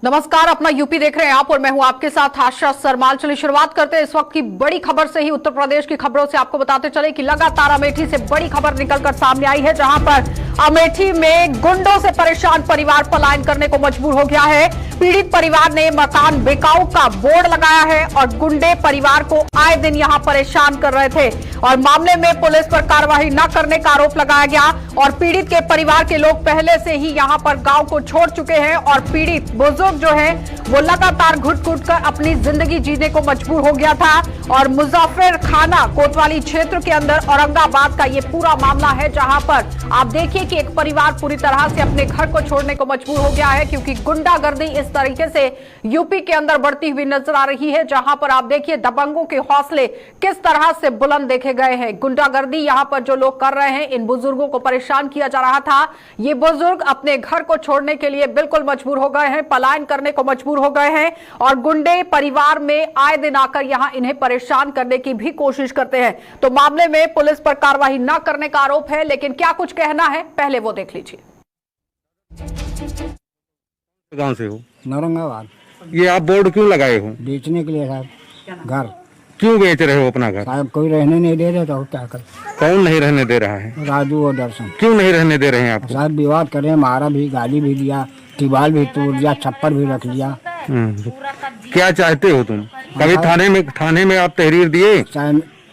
नमस्कार, अपना यूपी देख रहे हैं आप और मैं हूं आपके साथ आशा सरमाल। चलिए शुरुआत करते हैं इस वक्त की बड़ी खबर से ही। उत्तर प्रदेश की खबरों से आपको बताते चले कि लगातार अमेठी से बड़ी खबर निकलकर सामने आई है, जहां पर अमेठी में गुंडों से परेशान परिवार पलायन करने को मजबूर हो गया है। पीड़ित परिवार ने मकान बिकाऊ का बोर्ड लगाया है और गुंडे परिवार को आए दिन यहां परेशान कर रहे थे और मामले में पुलिस पर कार्रवाई न करने का आरोप लगाया गया और पीड़ित के परिवार के लोग पहले से ही यहां पर गांव को छोड़ चुके हैं और पीड़ित बुजुर्ग जो है वो लगातार घुट-घुट कर अपनी जिंदगी जीने को मजबूर हो गया था। और मुजफ्फर खाना कोतवाली क्षेत्र के अंदर औरंगाबाद का ये पूरा मामला है, जहां पर आप देखिए कि एक परिवार पूरी तरह से अपने घर को छोड़ने को मजबूर हो गया है, क्योंकि गुंडागर्दी इस तरीके से यूपी के अंदर बढ़ती हुई नजर आ रही है, जहां पर आप देखिए दबंगों के हौसले किस तरह से बुलंद देखे गए हैं। गुंडागर्दी यहां पर जो लोग कर रहे हैं, इन बुजुर्गों को परेशान किया जा रहा था। ये बुजुर्ग अपने घर को छोड़ने के लिए बिल्कुल मजबूर हो गए हैं, पलायन करने को मजबूर हो गए हैं और गुंडे परिवार में आए दिन आकर यहां इन्हें परेशान करने की भी कोशिश करते हैं। तो मामले में पुलिस पर कार्रवाई न करने का आरोप है, लेकिन क्या कुछ कहना है पहले वो देख लीजिए। गांव से हो? औरंगाबाद। ये आप बोर्ड क्यों लगाए हो? बेचने के लिए साहब। घर क्यों बेच रहे हो अपना घर? साहब कोई रहने नहीं दे रहे तो क्या कर। कौन नहीं रहने दे रहा है? राजू और दर्शन। क्यों नहीं रहने दे रहे हैं आपको? साहब विवाद कर रहे हैं, मारा भी, गाली भी दिया, दीवार भी तोड़ दिया, छप्पर भी रख लिया। क्या चाहते हो तुम? कभी थाने में आप तहरीर दिए?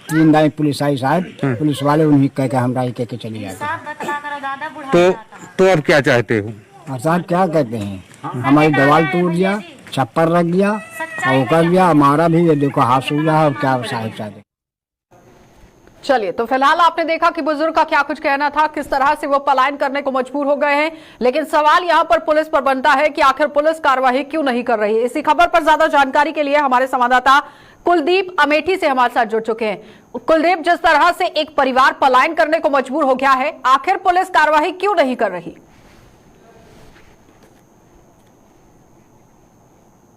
3 दाई पुलिस आई साहब, पुलिस वाले उन्हीं कह के हमरा ही कह के चली जाते। तो अब क्या चाहते हो? और साहब क्या कहते हैं, हमारी दीवार तोड़ दिया, छप्पर रख दिया और वो कर दिया, मारा भी। ये देखो हाथ सूझा है और क्या साहब चाहते। चलिए, तो फिलहाल आपने देखा कि बुजुर्ग का क्या कुछ कहना था, किस तरह से वो पलायन करने को मजबूर हो गए हैं। लेकिन सवाल यहां पर पुलिस पर बनता है कि आखिर पुलिस कार्रवाई क्यों नहीं कर रही है। इसी खबर पर ज्यादा जानकारी के लिए हमारे संवाददाता कुलदीप अमेठी से हमारे साथ जुड़ चुके हैं। कुलदीप, जिस तरह से एक परिवार पलायन करने को मजबूर हो गया है, आखिर पुलिस कार्रवाई क्यों नहीं कर रही?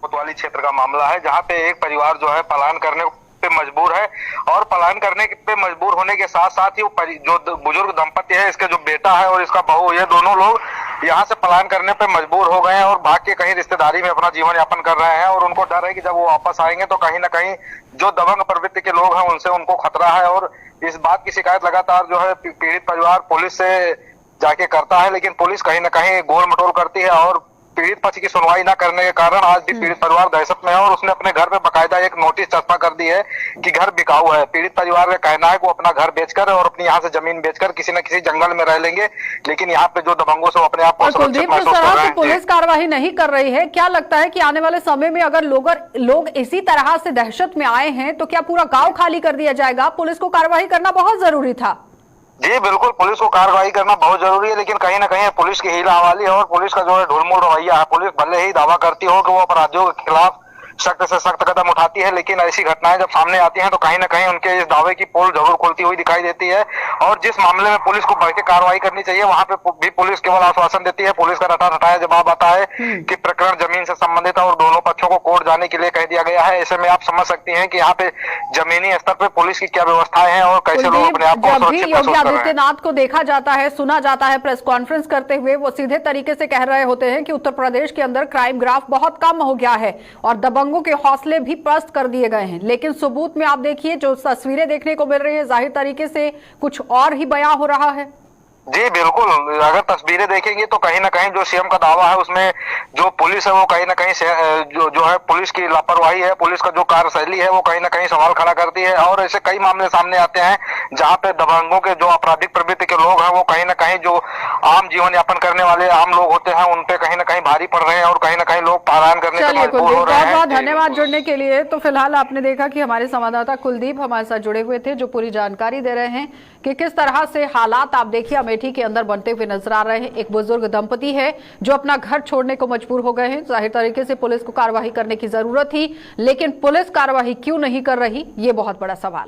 कोतवाली क्षेत्र का मामला है, जहां पे एक परिवार जो है पलायन करने पे मजबूर है और पलायन करने पे मजबूर होने के साथ साथ ही जो बुजुर्ग दंपति है, इसके जो बेटा है और इसका बहू, ये दोनों लोग यहाँ से पलायन करने पे मजबूर हो गए हैं और भाग के कहीं रिश्तेदारी में अपना जीवन यापन कर रहे हैं। और उनको डर है कि जब वो वापस आएंगे तो कहीं ना कहीं जो दबंग प्रवृत्ति के लोग हैं उनसे उनको खतरा है। और इस बात की शिकायत लगातार जो है पीड़ित परिवार पुलिस से जाके करता है, लेकिन पुलिस कहीं ना कहीं गोल मटोल करती है और पीड़ित पक्ष की सुनवाई न करने के कारण आज भी पीड़ित परिवार दहशत में है और उसने अपने घर पे बकायदा एक नोटिस चस्पा कर दी है कि घर बिकाऊ है। पीड़ित परिवार का कहना है कि वो अपना घर बेचकर और अपनी यहाँ से जमीन बेचकर किसी न किसी जंगल में रह लेंगे, लेकिन यहाँ पे जो दबंगों से अपने आप को सुरक्षित महसूस कर रहे हैं। पुलिस कार्रवाई नहीं कर रही है, क्या लगता है कि आने वाले समय में अगर लोग इसी तरह से दहशत में आए हैं तो क्या पूरा गाँव खाली कर दिया जाएगा? पुलिस को कार्रवाई करना बहुत जरूरी था। जी बिल्कुल, पुलिस को कार्रवाई करना बहुत जरूरी है, लेकिन कहीं ना कहीं पुलिस की हीला हवाली है और पुलिस का जो है ढुलमुल रवैया है। पुलिस भले ही दावा करती हो कि वो अपराधियों के खिलाफ सख्त से सख्त कदम उठाती है, लेकिन ऐसी घटनाएं जब सामने आती हैं तो कहीं ना कहीं उनके इस दावे की पोल जरूर खुलती हुई दिखाई देती है। और जिस मामले में पुलिस को बढ़ के कार्रवाई करनी चाहिए, वहां पे भी पुलिस केवल आश्वासन देती है। पुलिस का रटा रटाया जवाब आता है कि प्रकरण जमीन से संबंधित है और दोनों पक्षों को कोर्ट जाने के लिए कह दिया गया है। ऐसे में आप समझ सकती हैं कि यहाँ पे जमीनी स्तर पे पुलिस की क्या व्यवस्थाएं हैं और कैसे लोग अपने आप को सुरक्षित महसूस कर रहे हैं। योगी आदित्यनाथ को देखा जाता है, सुना जाता है प्रेस कॉन्फ्रेंस करते हुए, वो सीधे तरीके से कह रहे होते हैं कि उत्तर प्रदेश के अंदर क्राइम ग्राफ बहुत कम हो गया है और दबंगों के हौसले भी पस्त कर दिए गए हैं। लेकिन सबूत में आप देखिए जो तस्वीरें देखने को मिल रही है, जाहिर तरीके से कुछ और ही बयां हो रहा है। जी बिल्कुल, अगर तस्वीरें देखेंगे तो कहीं ना कहीं जो सीएम का दावा है उसमें जो पुलिस है वो कहीं ना कहीं जो है पुलिस की लापरवाही है, पुलिस का जो कार्यशैली है वो कहीं ना कहीं सवाल खड़ा करती है। और ऐसे कई मामले सामने आते हैं जहां पे दबंगों के जो आपराधिक प्रवृत्ति के लोग हैं वो कहीं ना कहीं जो आम जीवन यापन करने वाले आम लोग होते हैं उन पे कहीं ना कहीं भारी पड़ रहे हैं और कहीं ना कहीं लोग पलायन करने पर मजबूर हो रहे हैं। बहुत धन्यवाद जुड़ने के लिए। तो फिलहाल आपने देखा कि हमारे संवाददाता कुलदीप हमारे साथ जुड़े हुए थे, जो पूरी जानकारी दे रहे हैं कि किस तरह से हालात आप देखिए अमेठी के अंदर बनते हुए नजर आ रहे हैं। एक बुजुर्ग दंपति है जो अपना घर छोड़ने को मजबूर हो गए हैं। जाहिर तरीके से पुलिस को कार्रवाई करने की जरूरत थी, लेकिन पुलिस कार्रवाई क्यों नहीं कर रही, ये बहुत बड़ा सवाल।